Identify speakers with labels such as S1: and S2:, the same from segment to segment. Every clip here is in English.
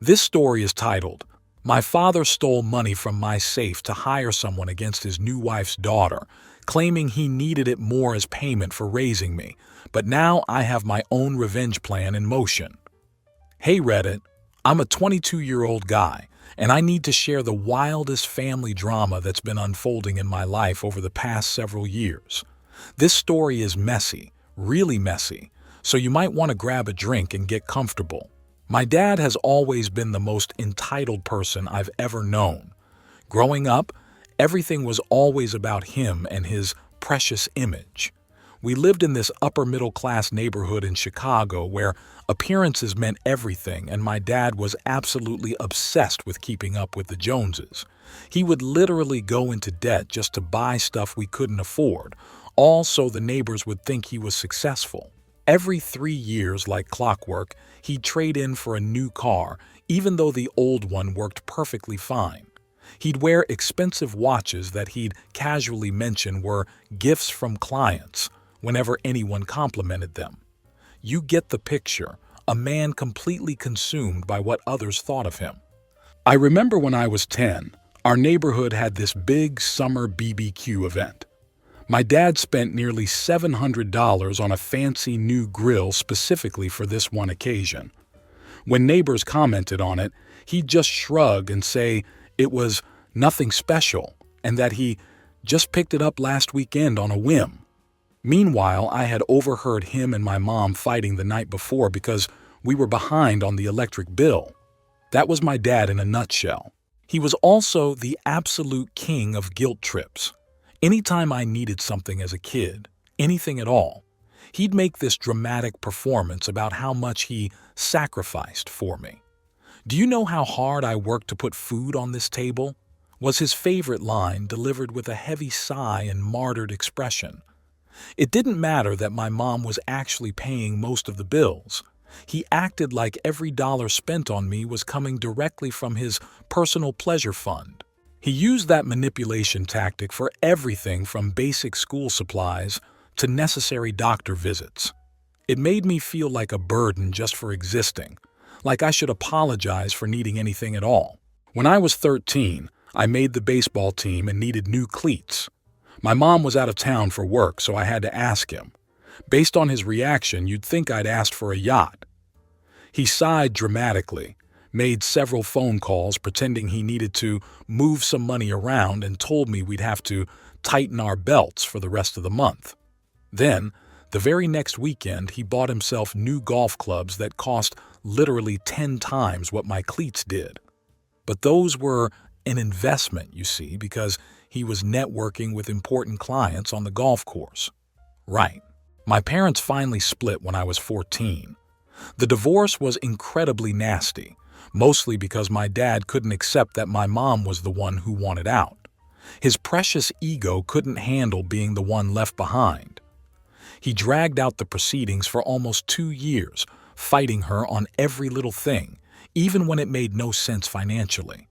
S1: This story is titled, "My Father Stole Money from My Safe to Hire Someone Against His New Wife's Daughter, Claiming He Needed It More as Payment for Raising Me, but Now I Have My Own Revenge Plan in Motion." Hey Reddit, I'm a 22-year-old guy, and I need to share the wildest family drama that's been unfolding in my life over the past several years. This story is messy, really messy, so you might want to grab a drink and get comfortable. My dad has always been the most entitled person I've ever known. Growing up, everything was always about him and his precious image. We lived in this upper-middle-class neighborhood in Chicago where appearances meant everything, and my dad was absolutely obsessed with keeping up with the Joneses. He would literally go into debt just to buy stuff we couldn't afford, all so the neighbors would think he was successful. Every 3 years, like clockwork, he'd trade in for a new car, even though the old one worked perfectly fine. He'd wear expensive watches that he'd casually mention were gifts from clients whenever anyone complimented them. You get the picture, a man completely consumed by what others thought of him. I remember when I was 10, our neighborhood had this big summer BBQ event. My dad spent nearly $700 on a fancy new grill specifically for this one occasion. When neighbors commented on it, he'd just shrug and say it was nothing special and that he just picked it up last weekend on a whim. Meanwhile, I had overheard him and my mom fighting the night before because we were behind on the electric bill. That was my dad in a nutshell. He was also the absolute king of guilt trips. Anytime I needed something as a kid, anything at all, he'd make this dramatic performance about how much he sacrificed for me. "Do you know how hard I worked to put food on this table?" was his favorite line, delivered with a heavy sigh and martyred expression. It didn't matter that my mom was actually paying most of the bills. He acted like every dollar spent on me was coming directly from his personal pleasure fund. He used that manipulation tactic for everything from basic school supplies to necessary doctor visits. It made me feel like a burden just for existing, like I should apologize for needing anything at all. When I was 13, I made the baseball team and needed new cleats. My mom was out of town for work, so I had to ask him. Based on his reaction, you'd think I'd asked for a yacht. He sighed dramatically, made several phone calls pretending he needed to move some money around, and told me we'd have to tighten our belts for the rest of the month. Then, the very next weekend, he bought himself new golf clubs that cost literally 10 times what my cleats did. But those were an investment, you see, because he was networking with important clients on the golf course. Right. My parents finally split when I was 14. The divorce was incredibly nasty, mostly because my dad couldn't accept that my mom was the one who wanted out. His precious ego couldn't handle being the one left behind. He dragged out the proceedings for almost 2 years, fighting her on every little thing, even when it made no sense financially.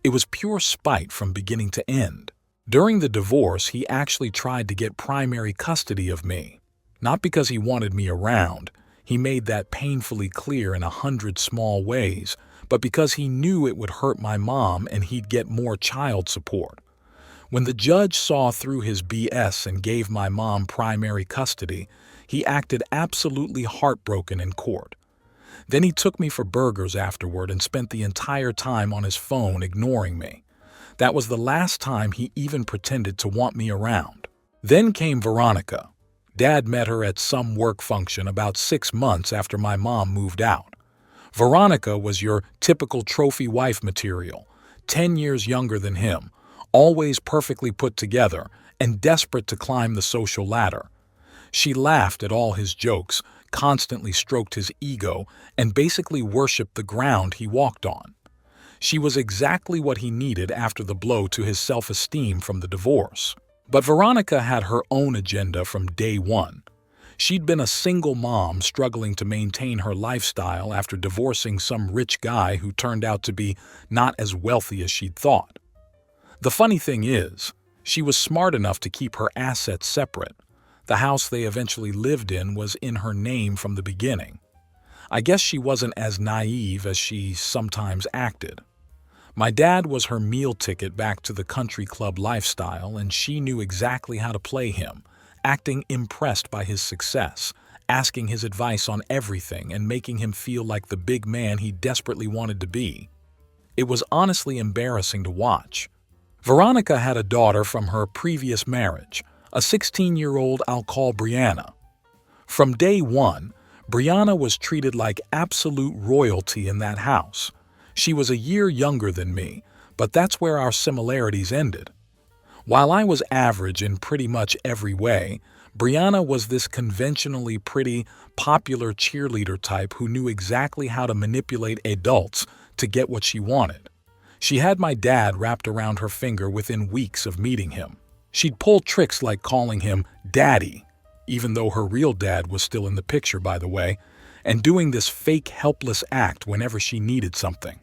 S1: It was pure spite from beginning to end. During the divorce, he actually tried to get primary custody of me. Not because he wanted me around, he made that painfully clear in 100 small ways, but because he knew it would hurt my mom and he'd get more child support. When the judge saw through his BS and gave my mom primary custody, he acted absolutely heartbroken in court. Then he took me for burgers afterward and spent the entire time on his phone ignoring me. That was the last time he even pretended to want me around. Then came Veronica. Dad met her at some work function about 6 months after my mom moved out. Veronica was your typical trophy wife material, 10 years younger than him, always perfectly put together and desperate to climb the social ladder. She laughed at all his jokes, constantly stroked his ego, and basically worshipped the ground he walked on. She was exactly what he needed after the blow to his self-esteem from the divorce. But Veronica had her own agenda from day one. She'd been a single mom struggling to maintain her lifestyle after divorcing some rich guy who turned out to be not as wealthy as she'd thought. The funny thing is, she was smart enough to keep her assets separate. The house they eventually lived in was in her name from the beginning. I guess she wasn't as naive as she sometimes acted. My dad was her meal ticket back to the country club lifestyle, and she knew exactly how to play him, acting impressed by his success, asking his advice on everything, and making him feel like the big man he desperately wanted to be. It was honestly embarrassing to watch. Veronica had a daughter from her previous marriage, a 16-year-old I'll call Brianna. From day one, Brianna was treated like absolute royalty in that house. She was a year younger than me, but that's where our similarities ended. While I was average in pretty much every way, Brianna was this conventionally pretty, popular cheerleader type who knew exactly how to manipulate adults to get what she wanted. She had my dad wrapped around her finger within weeks of meeting him. She'd pull tricks like calling him Daddy, even though her real dad was still in the picture, by the way, and doing this fake helpless act whenever she needed something.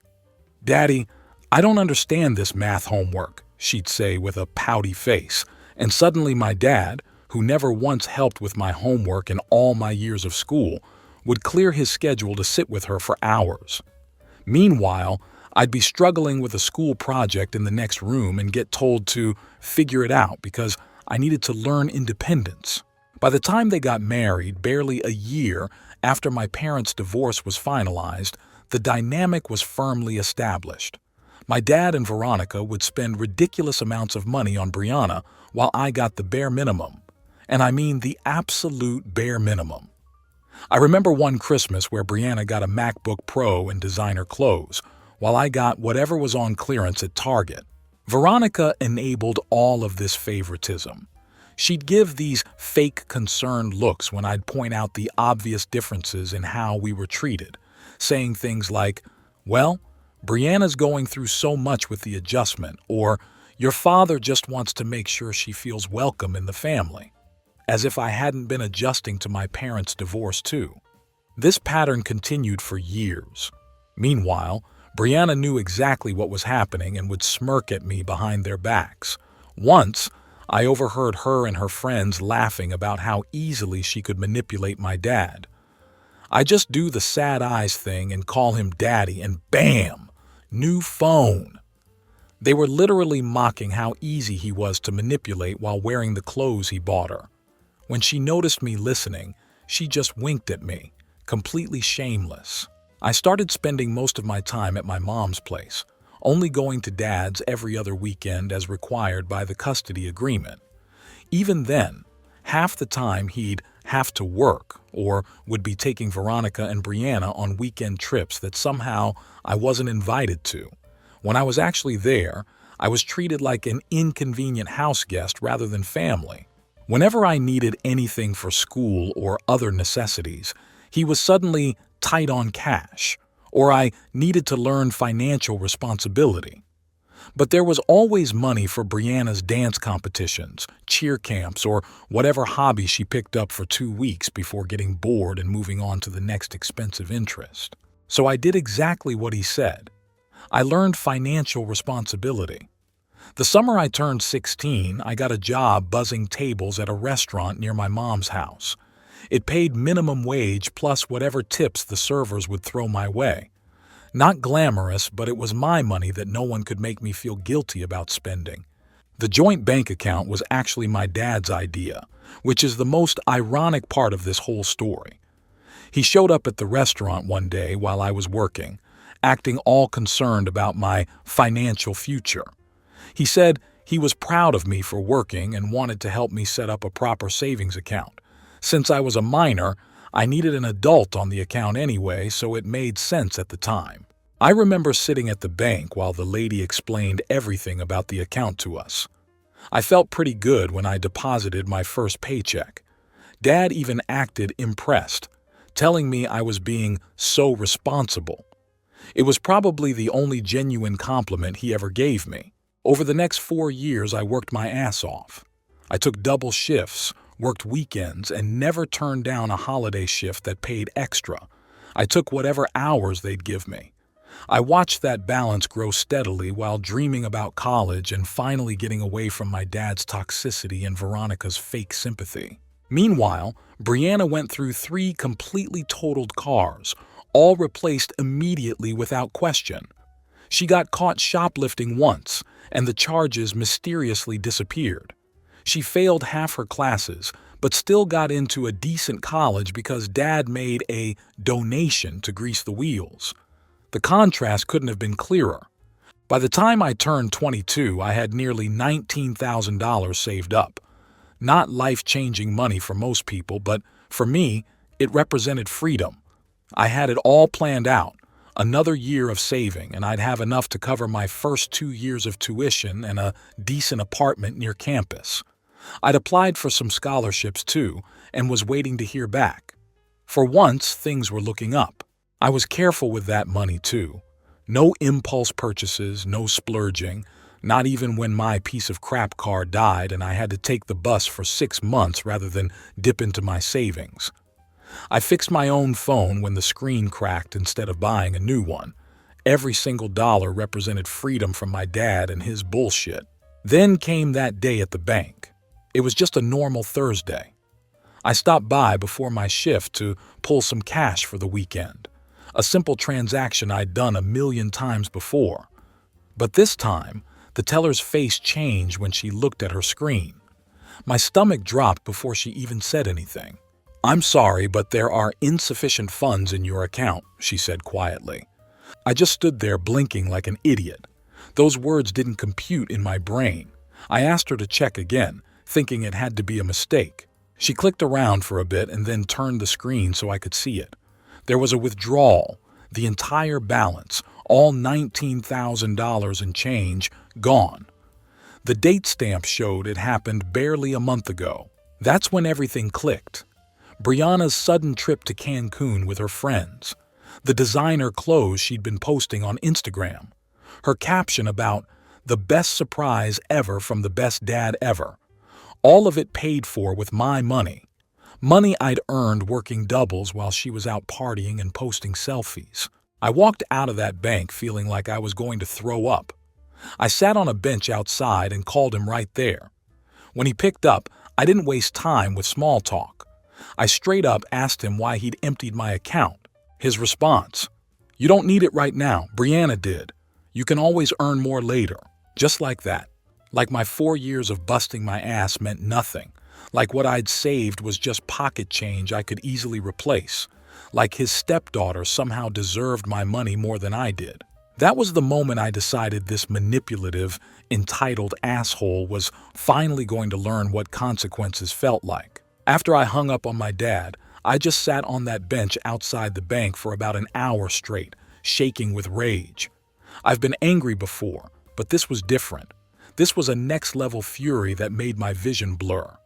S1: "Daddy, I don't understand this math homework," she'd say with a pouty face, and suddenly my dad, who never once helped with my homework in all my years of school, would clear his schedule to sit with her for hours. Meanwhile, I'd be struggling with a school project in the next room and get told to figure it out because I needed to learn independence. By the time they got married, barely a year after my parents' divorce was finalized, the dynamic was firmly established. My dad and Veronica would spend ridiculous amounts of money on Brianna while I got the bare minimum. And I mean the absolute bare minimum. I remember one Christmas where Brianna got a MacBook Pro and designer clothes, while I got whatever was on clearance at Target. Veronica enabled all of this favoritism. She'd give these fake concerned looks when I'd point out the obvious differences in how we were treated, saying things like, "Well, Brianna's going through so much with the adjustment," or "Your father just wants to make sure she feels welcome in the family," as if I hadn't been adjusting to my parents' divorce too. This pattern continued for years. Meanwhile, Brianna knew exactly what was happening and would smirk at me behind their backs. Once, I overheard her and her friends laughing about how easily she could manipulate my dad. I just do the sad eyes thing and call him Daddy, and bam! New phone. They were literally mocking how easy he was to manipulate while wearing the clothes he bought her. When she noticed me listening, she just winked at me, completely shameless. I started spending most of my time at my mom's place, only going to Dad's every other weekend as required by the custody agreement. Even then, half the time he'd have to work or would be taking Veronica and Brianna on weekend trips that somehow I wasn't invited to. When I was actually there, I was treated like an inconvenient house guest rather than family. Whenever I needed anything for school or other necessities, he was suddenly tight on cash, or I needed to learn financial responsibility. But there was always money for Brianna's dance competitions, cheer camps, or whatever hobby she picked up for 2 weeks before getting bored and moving on to the next expensive interest. So I did exactly what he said. I learned financial responsibility. The summer I turned 16, I got a job buzzing tables at a restaurant near my mom's house. It paid minimum wage plus whatever tips the servers would throw my way. Not glamorous, but it was my money that no one could make me feel guilty about spending. The joint bank account was actually my dad's idea, which is the most ironic part of this whole story. He showed up at the restaurant one day while I was working, acting all concerned about my financial future. He said he was proud of me for working and wanted to help me set up a proper savings account. Since I was a minor, I needed an adult on the account anyway, so it made sense at the time. I remember sitting at the bank while the lady explained everything about the account to us. I felt pretty good when I deposited my first paycheck. Dad even acted impressed, telling me I was being so responsible. It was probably the only genuine compliment he ever gave me. Over the next 4 years, I worked my ass off. I took double shifts, worked weekends, and never turned down a holiday shift that paid extra. I took whatever hours they'd give me. I watched that balance grow steadily while dreaming about college and finally getting away from my dad's toxicity and Veronica's fake sympathy. Meanwhile, Brianna went through 3 completely totaled cars, all replaced immediately without question. She got caught shoplifting once, and the charges mysteriously disappeared. She failed half her classes, but still got into a decent college because Dad made a donation to grease the wheels. The contrast couldn't have been clearer. By the time I turned 22, I had nearly $19,000 saved up. Not life-changing money for most people, but for me, it represented freedom. I had it all planned out. Another year of saving, and I'd have enough to cover my first 2 years of tuition and a decent apartment near campus. I'd applied for some scholarships too, and was waiting to hear back. For once, things were looking up. I was careful with that money too. No impulse purchases, no splurging, not even when my piece of crap car died and I had to take the bus for 6 months rather than dip into my savings. I fixed my own phone when the screen cracked instead of buying a new one. Every single dollar represented freedom from my dad and his bullshit. Then came that day at the bank. It was just a normal Thursday. I stopped by before my shift to pull some cash for the weekend. A simple transaction I'd done a million times before. But this time, the teller's face changed when she looked at her screen. My stomach dropped before she even said anything. "I'm sorry, but there are insufficient funds in your account," she said quietly. I just stood there blinking like an idiot. Those words didn't compute in my brain. I asked her to check again, thinking it had to be a mistake. She clicked around for a bit and then turned the screen so I could see it. There was a withdrawal, the entire balance, all $19,000 and change, gone. The date stamp showed it happened barely a month ago. That's when everything clicked. Brianna's sudden trip to Cancun with her friends. The designer clothes she'd been posting on Instagram. Her caption about the best surprise ever from the best dad ever. All of it paid for with my money. Money I'd earned working doubles while she was out partying and posting selfies. I walked out of that bank feeling like I was going to throw up. I sat on a bench outside and called him right there. When he picked up, I didn't waste time with small talk. I straight up asked him why he'd emptied my account. His response: "You don't need it right now, Brianna did. You can always earn more later." Just like that. Like my 4 years of busting my ass meant nothing. Like what I'd saved was just pocket change I could easily replace. Like his stepdaughter somehow deserved my money more than I did. That was the moment I decided this manipulative, entitled asshole was finally going to learn what consequences felt like. After I hung up on my dad, I just sat on that bench outside the bank for about an hour straight, shaking with rage. I've been angry before, but this was different. This was a next-level fury that made my vision blur.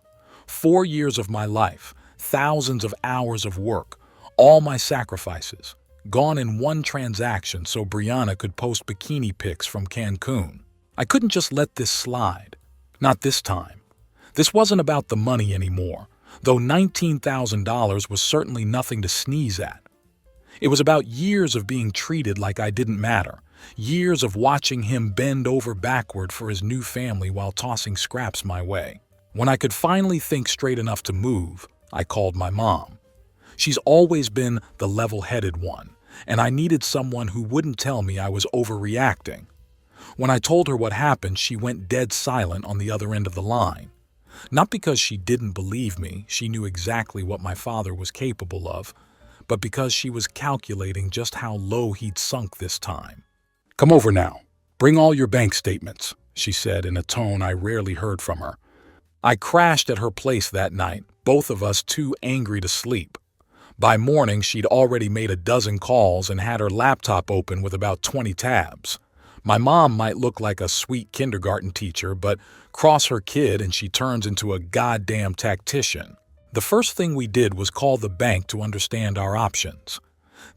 S1: 4 years of my life, thousands of hours of work, all my sacrifices, gone in one transaction so Brianna could post bikini pics from Cancun. I couldn't just let this slide. Not this time. This wasn't about the money anymore, though $19,000 was certainly nothing to sneeze at. It was about years of being treated like I didn't matter, years of watching him bend over backward for his new family while tossing scraps my way. When I could finally think straight enough to move, I called my mom. She's always been the level-headed one, and I needed someone who wouldn't tell me I was overreacting. When I told her what happened, she went dead silent on the other end of the line. Not because she didn't believe me, she knew exactly what my father was capable of, but because she was calculating just how low he'd sunk this time. "Come over now. Bring all your bank statements," she said in a tone I rarely heard from her. I crashed at her place that night, both of us too angry to sleep. By morning, she'd already made a dozen calls and had her laptop open with about 20 tabs. My mom might look like a sweet kindergarten teacher, but cross her kid and she turns into a goddamn tactician. The first thing we did was call the bank to understand our options.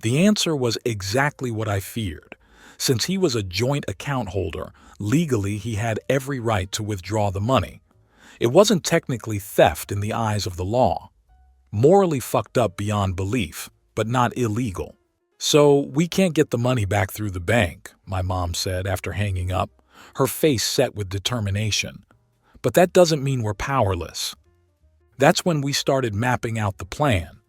S1: The answer was exactly what I feared. Since he was a joint account holder, legally he had every right to withdraw the money. It wasn't technically theft in the eyes of the law. Morally fucked up beyond belief, but not illegal. "So we can't get the money back through the bank," my mom said after hanging up, her face set with determination. "But that doesn't mean we're powerless." That's when we started mapping out the plan.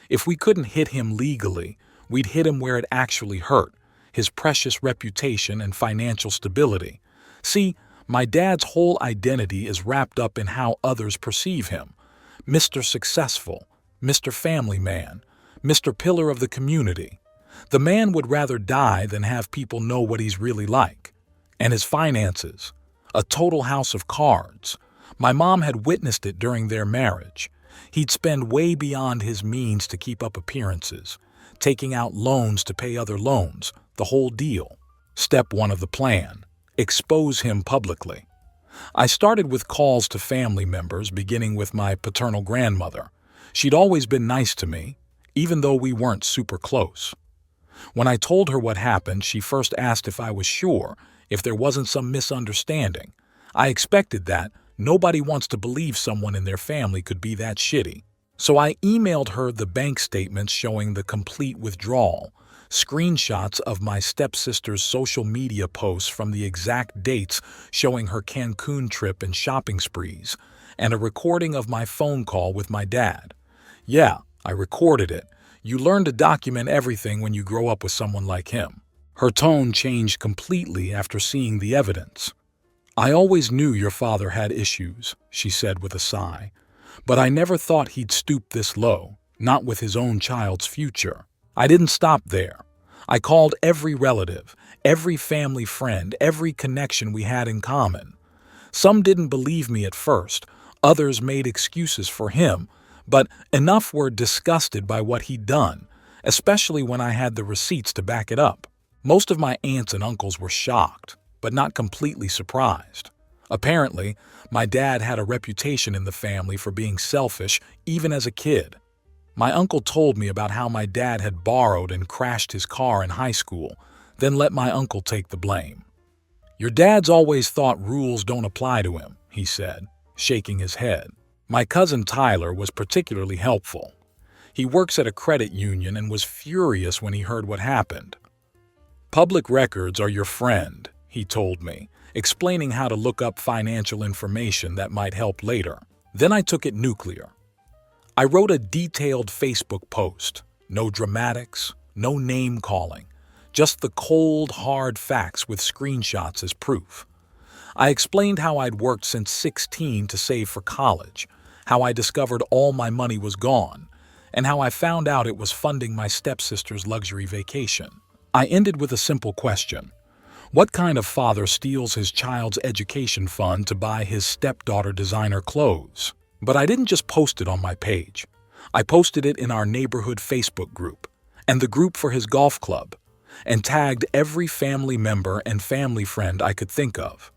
S1: If we couldn't hit him legally, We'd hit him where it actually hurt, his precious reputation and financial stability. See, my dad's whole identity is wrapped up in how others perceive him. Mr. Successful, Mr. Family Man, Mr. Pillar of the community. The man would rather die than have people know what he's really like. And his finances, a total house of cards. My mom had witnessed it during their marriage. He'd spend way beyond his means to keep up appearances, taking out loans to pay other loans, the whole deal. Step 1 of the plan: expose him publicly. I started with calls to family members, beginning with my paternal grandmother. She'd always been nice to me, even though we weren't super close. When I told her what happened, she first asked if I was sure, if there wasn't some misunderstanding. I expected that. Nobody wants to believe someone in their family could be that shitty. So I emailed her the bank statements showing the complete withdrawal, screenshots of my stepsister's social media posts from the exact dates showing her Cancun trip and shopping sprees, and a recording of my phone call with my dad. Yeah, I recorded it. You learn to document everything when you grow up with someone like him. Her tone changed completely after seeing the evidence. I always knew your father had issues, she said with a sigh, but I never thought he'd stoop this low, not with his own child's future. I didn't stop there. I called every relative, every family friend, every connection we had in common. Some didn't believe me at first, others made excuses for him, but enough were disgusted by what he'd done, especially when I had the receipts to back it up. Most of my aunts and uncles were shocked, but not completely surprised. Apparently, my dad had a reputation in the family for being selfish even as a kid. My uncle told me about how my dad had borrowed and crashed his car in high school, then let my uncle take the blame. Your dad's always thought rules don't apply to him, he said, shaking his head. My cousin Tyler was particularly helpful. He works at a credit union and was furious when he heard what happened. Public records are your friend, he told me, explaining how to look up financial information that might help later. Then I took it nuclear. I wrote a detailed Facebook post. No dramatics, no name-calling, just the cold, hard facts with screenshots as proof. I explained how I'd worked since 16 to save for college, how I discovered all my money was gone, and how I found out it was funding my stepsister's luxury vacation. I ended with a simple question. What kind of father steals his child's education fund to buy his stepdaughter designer clothes? But I didn't just post it on my page. I posted it in our neighborhood Facebook group and the group for his golf club, and tagged every family member and family friend I could think of.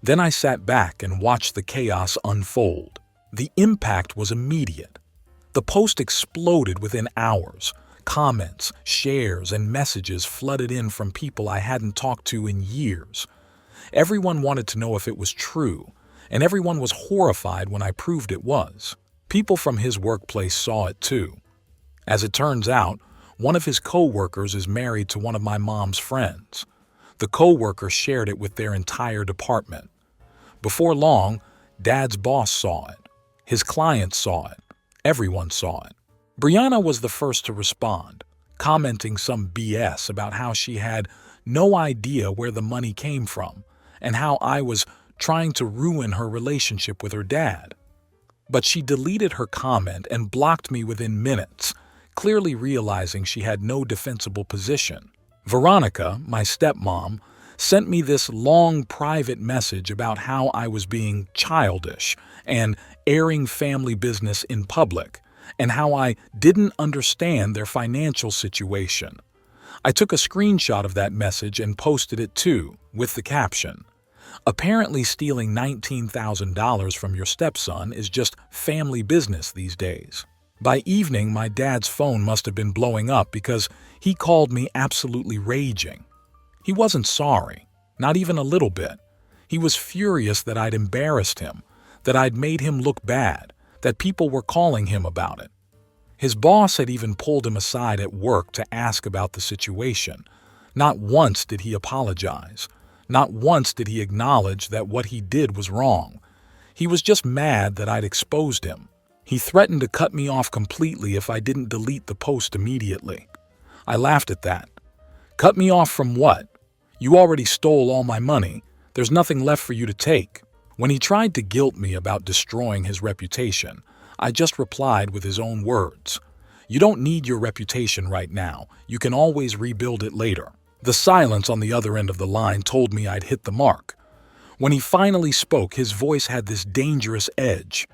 S1: Then I sat back and watched the chaos unfold. The impact was immediate. The post exploded within hours. Comments, shares, and messages flooded in from people I hadn't talked to in years. Everyone wanted to know if it was true, and everyone was horrified when I proved it was. People from his workplace saw it too. As it turns out, one of his co-workers is married to one of my mom's friends. The co-worker shared it with their entire department. Before long, Dad's boss saw it. His clients saw it. Everyone saw it. Brianna was the first to respond, commenting some BS about how she had no idea where the money came from and how I was trying to ruin her relationship with her dad. But she deleted her comment and blocked me within minutes, clearly realizing she had no defensible position. Veronica, my stepmom, sent me this long private message about how I was being childish and airing family business in public, and how I didn't understand their financial situation. I took a screenshot of that message and posted it too, with the caption, "Apparently stealing $19,000 from your stepson is just family business these days." By evening, my dad's phone must have been blowing up because he called me absolutely raging. He wasn't sorry, not even a little bit. He was furious that I'd embarrassed him, that I'd made him look bad, that people were calling him about it. His boss had even pulled him aside at work to ask about the situation. Not once did he apologize. Not once did he acknowledge that what he did was wrong. He was just mad that I'd exposed him. He threatened to cut me off completely if I didn't delete the post immediately. I laughed at that. Cut me off from what? You already stole all my money. There's nothing left for you to take. When he tried to guilt me about destroying his reputation, I just replied with his own words. You don't need your reputation right now. You can always rebuild it later. The silence on the other end of the line told me I'd hit the mark. When he finally spoke, his voice had this dangerous edge.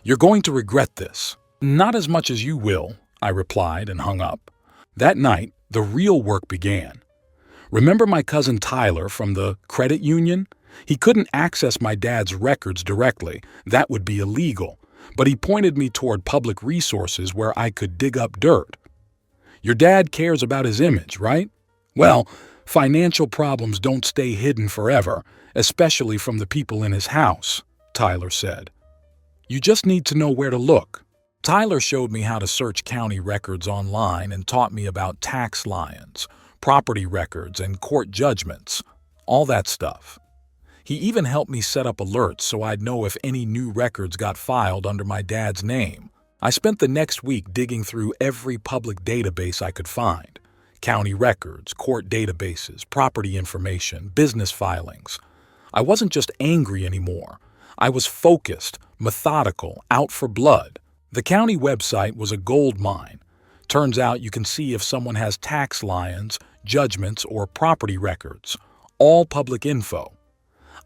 S1: You're going to regret this. Not as much as you will, I replied and hung up. That night, the real work began. Remember my cousin Tyler from the credit union? He couldn't access my dad's records directly. That would be illegal. But he pointed me toward public resources where I could dig up dirt. Your dad cares about his image, right? Well, financial problems don't stay hidden forever, especially from the people in his house, Tyler said. You just need to know where to look. Tyler showed me how to search county records online and taught me about tax liens, property records, and court judgments, all that stuff. He even helped me set up alerts so I'd know if any new records got filed under my dad's name. I spent the next week digging through every public database I could find. County records, court databases, property information, business filings. I wasn't just angry anymore. I was focused, methodical, out for blood. The county website was a gold mine. Turns out you can see if someone has tax liens, judgments, or property records. All public info.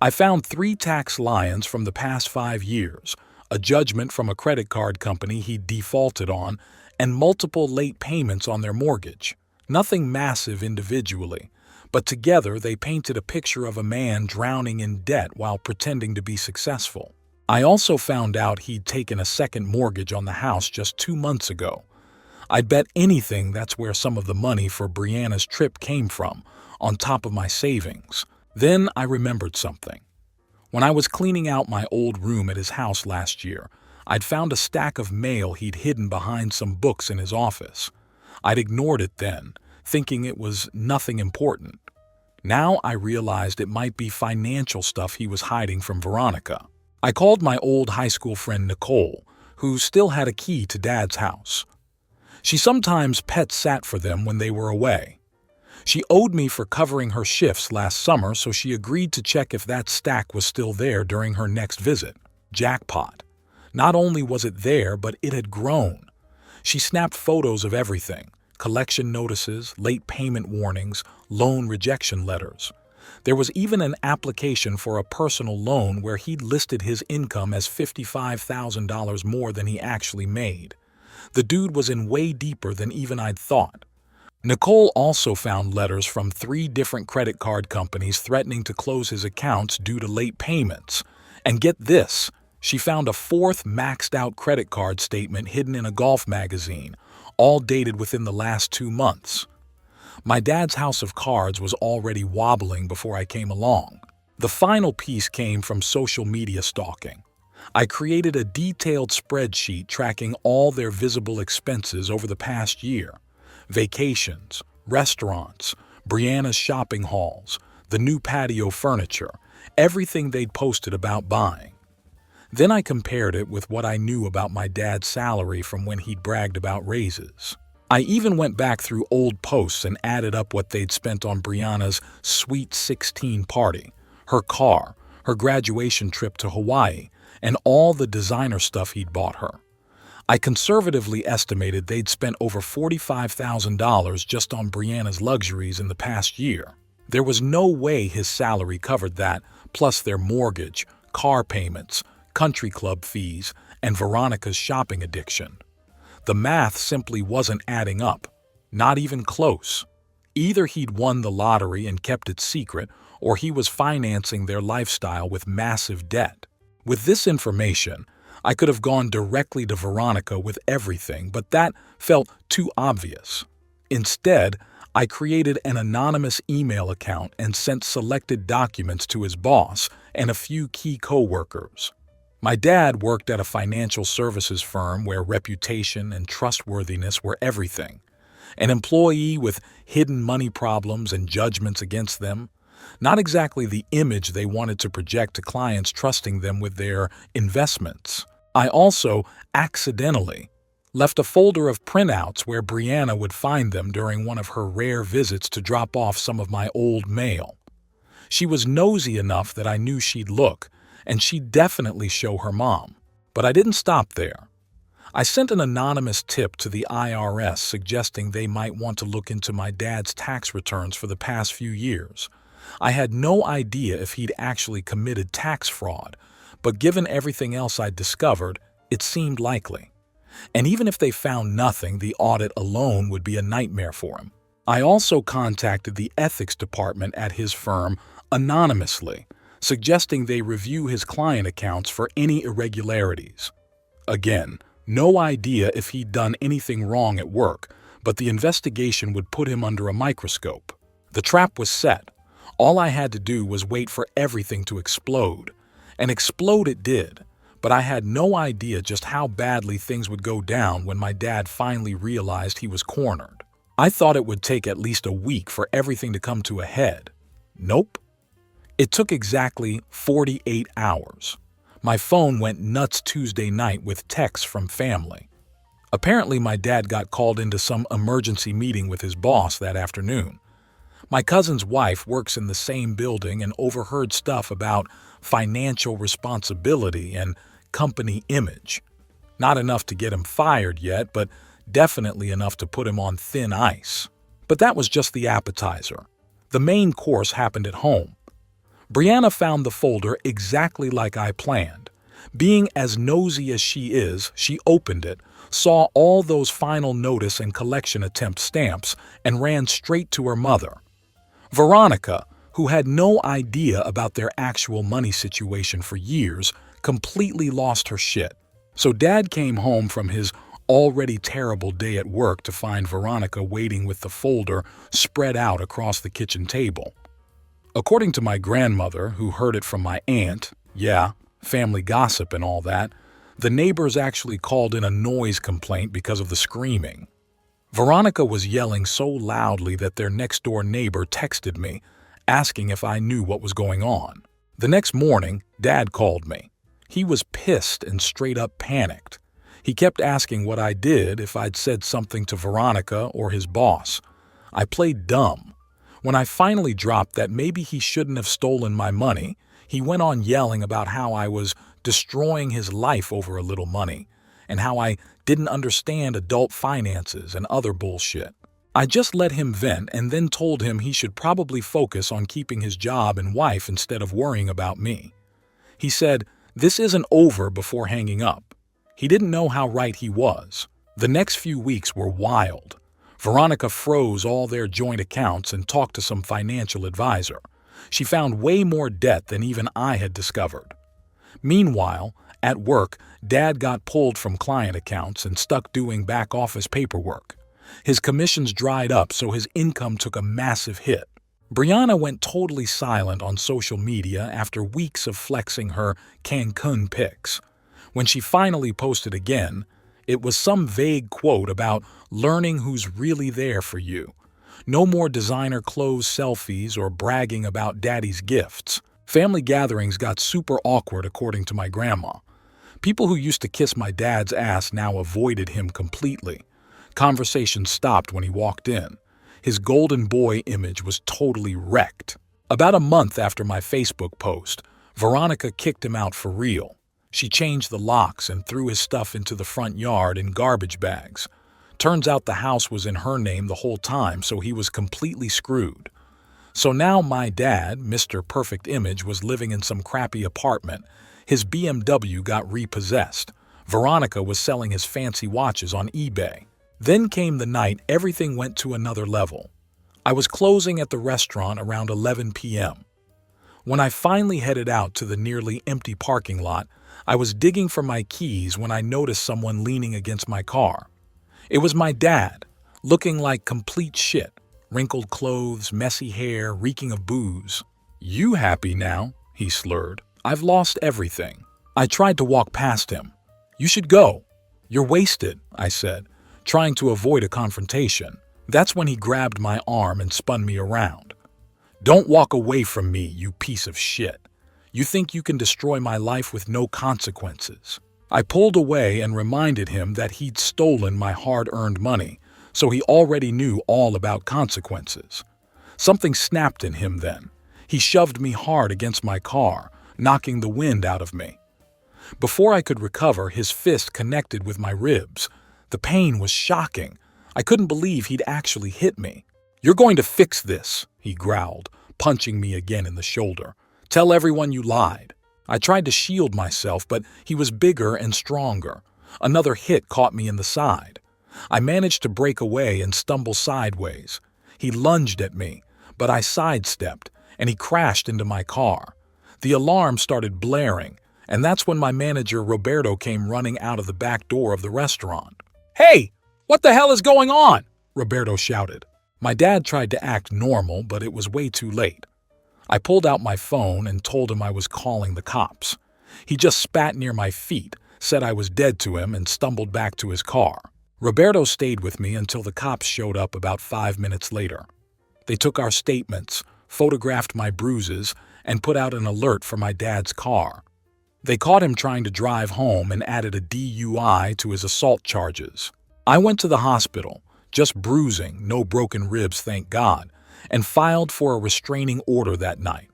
S1: I found 3 tax liens from the past 5 years, a judgment from a credit card company he'd defaulted on, and multiple late payments on their mortgage. Nothing massive individually, but together they painted a picture of a man drowning in debt while pretending to be successful. I also found out he'd taken a second mortgage on the house just 2 months ago. I'd bet anything that's where some of the money for Brianna's trip came from, on top of my savings. Then I remembered something. When I was cleaning out my old room at his house last year, I'd found a stack of mail he'd hidden behind some books in his office. I'd ignored it then, thinking it was nothing important. Now I realized it might be financial stuff he was hiding from Veronica. I called my old high school friend Nicole, who still had a key to Dad's house. She sometimes pet sat for them when they were away. She owed me for covering her shifts last summer, so she agreed to check if that stack was still there during her next visit. Jackpot. Not only was it there, but it had grown. She snapped photos of everything: collection notices, late payment warnings, loan rejection letters. There was even an application for a personal loan where he'd listed his income as $55,000 more than he actually made. The dude was in way deeper than even I'd thought. Nicole also found letters from 3 different credit card companies threatening to close his accounts due to late payments. And get this, she found a 4th maxed-out credit card statement hidden in a golf magazine, all dated within the last 2 months. My dad's house of cards was already wobbling before I came along. The final piece came from social media stalking. I created a detailed spreadsheet tracking all their visible expenses over the past year. Vacations, restaurants, Brianna's shopping hauls, the new patio furniture, everything they'd posted about buying. Then I compared it with what I knew about my dad's salary from when he'd bragged about raises. I even went back through old posts and added up what they'd spent on Brianna's Sweet 16 party, her car, her graduation trip to Hawaii, and all the designer stuff he'd bought her. I conservatively estimated they'd spent over $45,000 just on Brianna's luxuries in the past year. There was no way his salary covered that, plus their mortgage, car payments, country club fees, and Veronica's shopping addiction. The math simply wasn't adding up, not even close. Either he'd won the lottery and kept it secret, or he was financing their lifestyle with massive debt. With this information, I could have gone directly to Veronica with everything, but that felt too obvious. Instead, I created an anonymous email account and sent selected documents to his boss and a few key coworkers. My dad worked at a financial services firm where reputation and trustworthiness were everything. An employee with hidden money problems and judgments against them. Not exactly the image they wanted to project to clients trusting them with their investments. I also accidentally Left a folder of printouts where Brianna would find them during one of her rare visits to drop off some of my old mail. She was nosy enough that I knew she'd look, and she'd definitely show her mom. But I didn't stop there. I sent an anonymous tip to the IRS suggesting they might want to look into my dad's tax returns for the past few years. I had no idea if he'd actually committed tax fraud, but given everything else I'd discovered, it seemed likely. And even if they found nothing, the audit alone would be a nightmare for him. I also contacted the ethics department at his firm anonymously, suggesting they review his client accounts for any irregularities. Again, no idea if he'd done anything wrong at work, but the investigation would put him under a microscope. The trap was set. All I had to do was wait for everything to explode. And explode it did, but I had no idea just how badly things would go down when my dad finally realized he was cornered. I thought it would take at least a week for everything to come to a head. Nope. It took exactly 48 hours. My phone went nuts Tuesday night with texts from family. Apparently, my dad got called into some emergency meeting with his boss that afternoon. My cousin's wife works in the same building and overheard stuff about financial responsibility and company image. Not enough to get him fired yet, but definitely enough to put him on thin ice. But that was just the appetizer. The main course happened at home. Brianna found the folder exactly like I planned. Being as nosy as she is, she opened it, saw all those final notice and collection attempt stamps, and ran straight to her mother. Veronica, who had no idea about their actual money situation for years, completely lost her shit. So Dad came home from his already terrible day at work to find Veronica waiting with the folder spread out across the kitchen table. According to my grandmother, who heard it from my aunt, yeah, family gossip and all that, the neighbors actually called in a noise complaint because of the screaming. Veronica was yelling so loudly that their next-door neighbor texted me, asking if I knew what was going on. The next morning, Dad called me. He was pissed and straight-up panicked. He kept asking what I did, if I'd said something to Veronica or his boss. I played dumb. When I finally dropped that maybe he shouldn't have stolen my money, he went on yelling about how I was destroying his life over a little money, and how I didn't understand adult finances and other bullshit. I just let him vent and then told him he should probably focus on keeping his job and wife instead of worrying about me. He said, "This isn't over," before hanging up. He didn't know how right he was. The next few weeks were wild. Veronica froze all their joint accounts and talked to some financial advisor. She found way more debt than even I had discovered. Meanwhile, at work, Dad got pulled from client accounts and stuck doing back-office paperwork. His commissions dried up, so his income took a massive hit. Brianna went totally silent on social media after weeks of flexing her Cancun pics. When she finally posted again, it was some vague quote about learning who's really there for you. No more designer clothes selfies or bragging about daddy's gifts. Family gatherings got super awkward, according to my grandma. People who used to kiss my dad's ass now avoided him completely. Conversation stopped when he walked in. His golden boy image was totally wrecked. About a month after my Facebook post, Veronica kicked him out for real. She changed the locks and threw his stuff into the front yard in garbage bags. Turns out the house was in her name the whole time, so he was completely screwed. So now my dad, Mr. Perfect Image, was living in some crappy apartment. His BMW got repossessed. Veronica was selling his fancy watches on eBay. Then came the night everything went to another level. I was closing at the restaurant around 11 p.m. When I finally headed out to the nearly empty parking lot, I was digging for my keys when I noticed someone leaning against my car. It was my dad, looking like complete shit. Wrinkled clothes, messy hair, reeking of booze. "You happy now?" he slurred. "I've lost everything." I tried to walk past him. "You should go. You're wasted," I said, trying to avoid a confrontation. That's when he grabbed my arm and spun me around. "Don't walk away from me, you piece of shit. You think you can destroy my life with no consequences." I pulled away and reminded him that he'd stolen my hard-earned money, so he already knew all about consequences. Something snapped in him then. He shoved me hard against my car, knocking the wind out of me. Before I could recover, his fist connected with my ribs. The pain was shocking. I couldn't believe he'd actually hit me. "You're going to fix this," he growled, punching me again in the shoulder. "Tell everyone you lied." I tried to shield myself, but he was bigger and stronger. Another hit caught me in the side. I managed to break away and stumble sideways. He lunged at me, but I sidestepped, and he crashed into my car. The alarm started blaring, and that's when my manager Roberto came running out of the back door of the restaurant. "Hey, what the hell is going on?" Roberto shouted. My dad tried to act normal, but it was way too late. I pulled out my phone and told him I was calling the cops. He just spat near my feet, said I was dead to him, and stumbled back to his car. Roberto stayed with me until the cops showed up about 5 minutes later. They took our statements, photographed my bruises, and put out an alert for my dad's car. They caught him trying to drive home and added a DUI to his assault charges. I went to the hospital, just bruising, no broken ribs, thank God, and filed for a restraining order that night.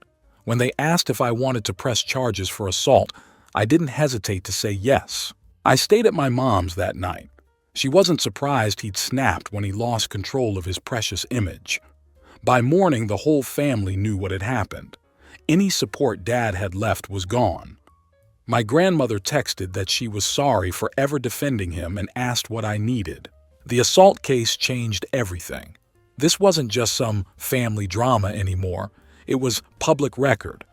S1: When they asked if I wanted to press charges for assault, I didn't hesitate to say yes. I stayed at my mom's that night. She wasn't surprised he'd snapped when he lost control of his precious image. By morning, the whole family knew what had happened. Any support Dad had left was gone. My grandmother texted that she was sorry for ever defending him and asked what I needed. The assault case changed everything. This wasn't just some family drama anymore. It was public record.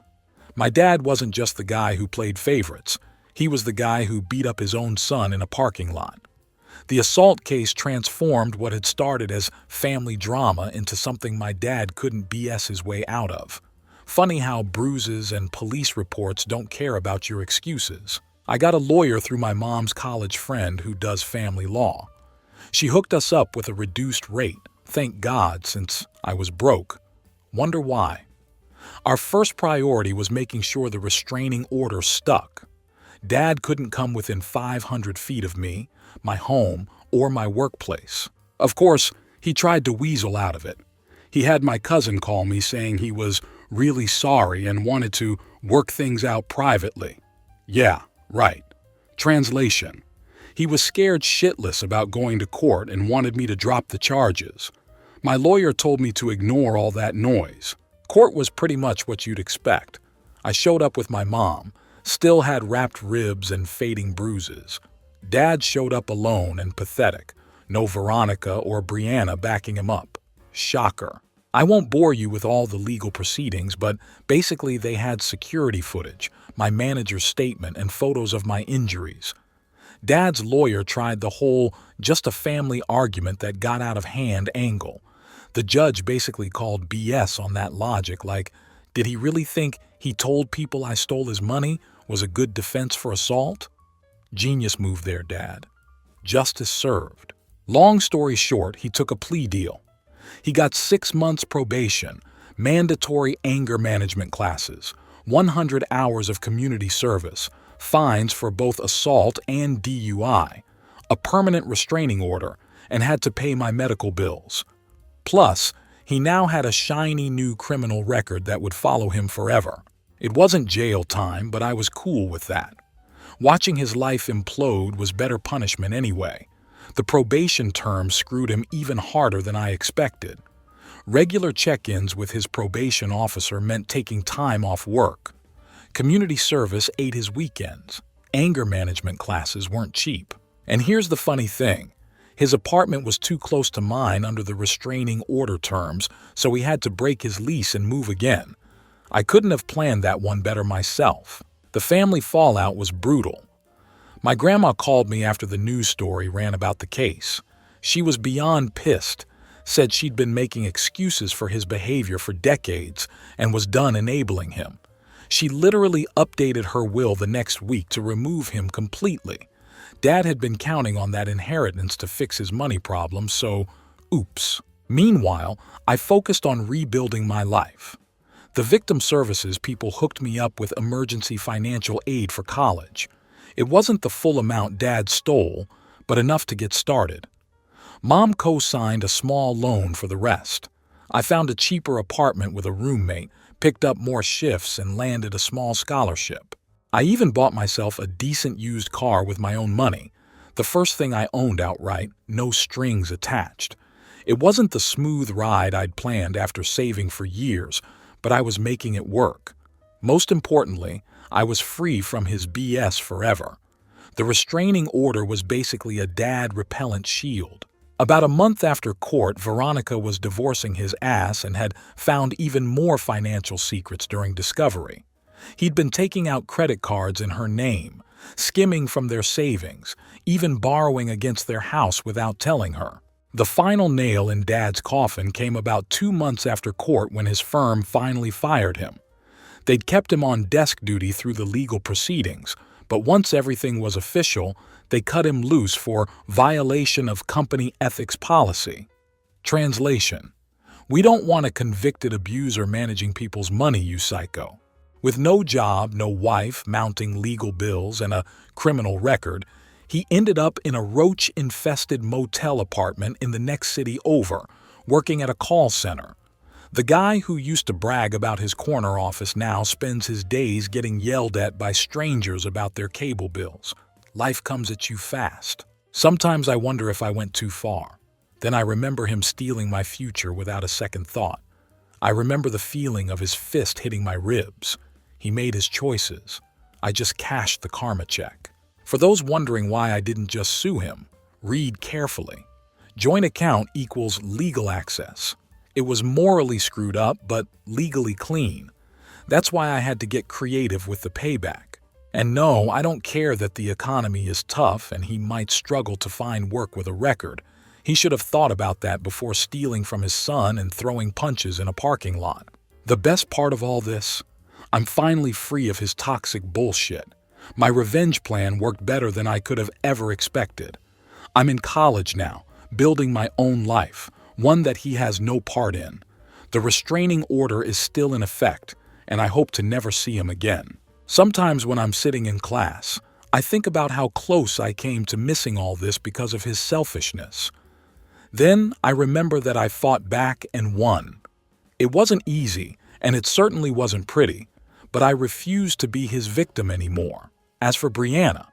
S1: My dad wasn't just the guy who played favorites. He was the guy who beat up his own son in a parking lot. The assault case transformed what had started as family drama into something my dad couldn't BS his way out of. Funny how bruises and police reports don't care about your excuses. I got a lawyer through my mom's college friend who does family law. She hooked us up with a reduced rate, thank God, since I was broke. Wonder why? Our first priority was making sure the restraining order stuck. Dad couldn't come within 500 feet of me, my home, or my workplace. Of course, he tried to weasel out of it. He had my cousin call me saying he was really sorry and wanted to work things out privately. Yeah, right. Translation. He was scared shitless about going to court and wanted me to drop the charges. My lawyer told me to ignore all that noise. Court was pretty much what you'd expect. I showed up with my mom, still had wrapped ribs and fading bruises. Dad showed up alone and pathetic, no Veronica or Brianna backing him up. Shocker. I won't bore you with all the legal proceedings, but basically they had security footage, my manager's statement, and photos of my injuries. Dad's lawyer tried the whole just a family argument that got out of hand angle. The judge basically called BS on that logic, like, did he really think he told people I stole his money was a good defense for assault? Genius move there, Dad. Justice served. Long story short, he took a plea deal. He got 6 months probation, mandatory anger management classes, 100 hours of community service, fines for both assault and DUI, a permanent restraining order, and had to pay my medical bills. Plus, he now had a shiny new criminal record that would follow him forever. It wasn't jail time, but I was cool with that. Watching his life implode was better punishment anyway. The probation term screwed him even harder than I expected. Regular check-ins with his probation officer meant taking time off work. Community service ate his weekends. Anger management classes weren't cheap. And here's the funny thing. His apartment was too close to mine under the restraining order terms, so he had to break his lease and move again. I couldn't have planned that one better myself. The family fallout was brutal. My grandma called me after the news story ran about the case. She was beyond pissed, said she'd been making excuses for his behavior for decades and was done enabling him. She literally updated her will the next week to remove him completely. Dad had been counting on that inheritance to fix his money problems, so oops. Meanwhile, I focused on rebuilding my life. The victim services people hooked me up with emergency financial aid for college. It wasn't the full amount Dad stole, but enough to get started. Mom co-signed a small loan for the rest. I found a cheaper apartment with a roommate, picked up more shifts, and landed a small scholarship. I even bought myself a decent used car with my own money. The first thing I owned outright, no strings attached. It wasn't the smooth ride I'd planned after saving for years, but I was making it work. Most importantly, I was free from his BS forever. The restraining order was basically a dad-repellent shield. About a month after court, Veronica was divorcing his ass and had found even more financial secrets during discovery. He'd been taking out credit cards in her name, skimming from their savings, even borrowing against their house without telling her. The final nail in Dad's coffin came about 2 months after court when his firm finally fired him. They'd kept him on desk duty through the legal proceedings, but once everything was official, they cut him loose for violation of company ethics policy. Translation: we don't want a convicted abuser managing people's money, you psycho. With no job, no wife, mounting legal bills, and a criminal record, he ended up in a roach-infested motel apartment in the next city over, working at a call center. The guy who used to brag about his corner office now spends his days getting yelled at by strangers about their cable bills. Life comes at you fast. Sometimes I wonder if I went too far. Then I remember him stealing my future without a second thought. I remember the feeling of his fist hitting my ribs. He made his choices. I just cashed the karma check. For those wondering why I didn't just sue him, read carefully. Joint account equals legal access. It was morally screwed up, but legally clean. That's why I had to get creative with the payback. And no, I don't care that the economy is tough and he might struggle to find work with a record. He should have thought about that before stealing from his son and throwing punches in a parking lot. The best part of all this? I'm finally free of his toxic bullshit. My revenge plan worked better than I could have ever expected. I'm in college now, building my own life, one that he has no part in. The restraining order is still in effect, and I hope to never see him again. Sometimes when I'm sitting in class, I think about how close I came to missing all this because of his selfishness. Then I remember that I fought back and won. It wasn't easy, and it certainly wasn't pretty, but I refused to be his victim anymore. As for Brianna,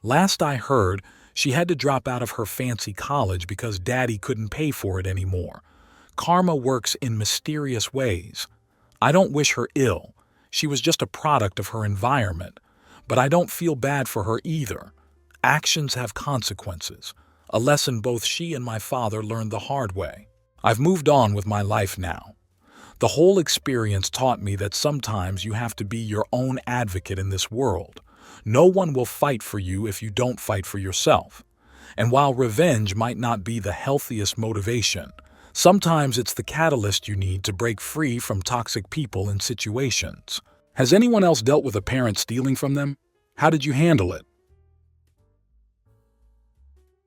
S1: last I heard, she had to drop out of her fancy college because Daddy couldn't pay for it anymore. Karma works in mysterious ways. I don't wish her ill. She was just a product of her environment. But I don't feel bad for her either. Actions have consequences, a lesson both she and my father learned the hard way. I've moved on with my life now. The whole experience taught me that sometimes you have to be your own advocate in this world. No one will fight for you if you don't fight for yourself. And while revenge might not be the healthiest motivation, sometimes it's the catalyst you need to break free from toxic people and situations. Has anyone else dealt with a parent stealing from them? How did you handle it?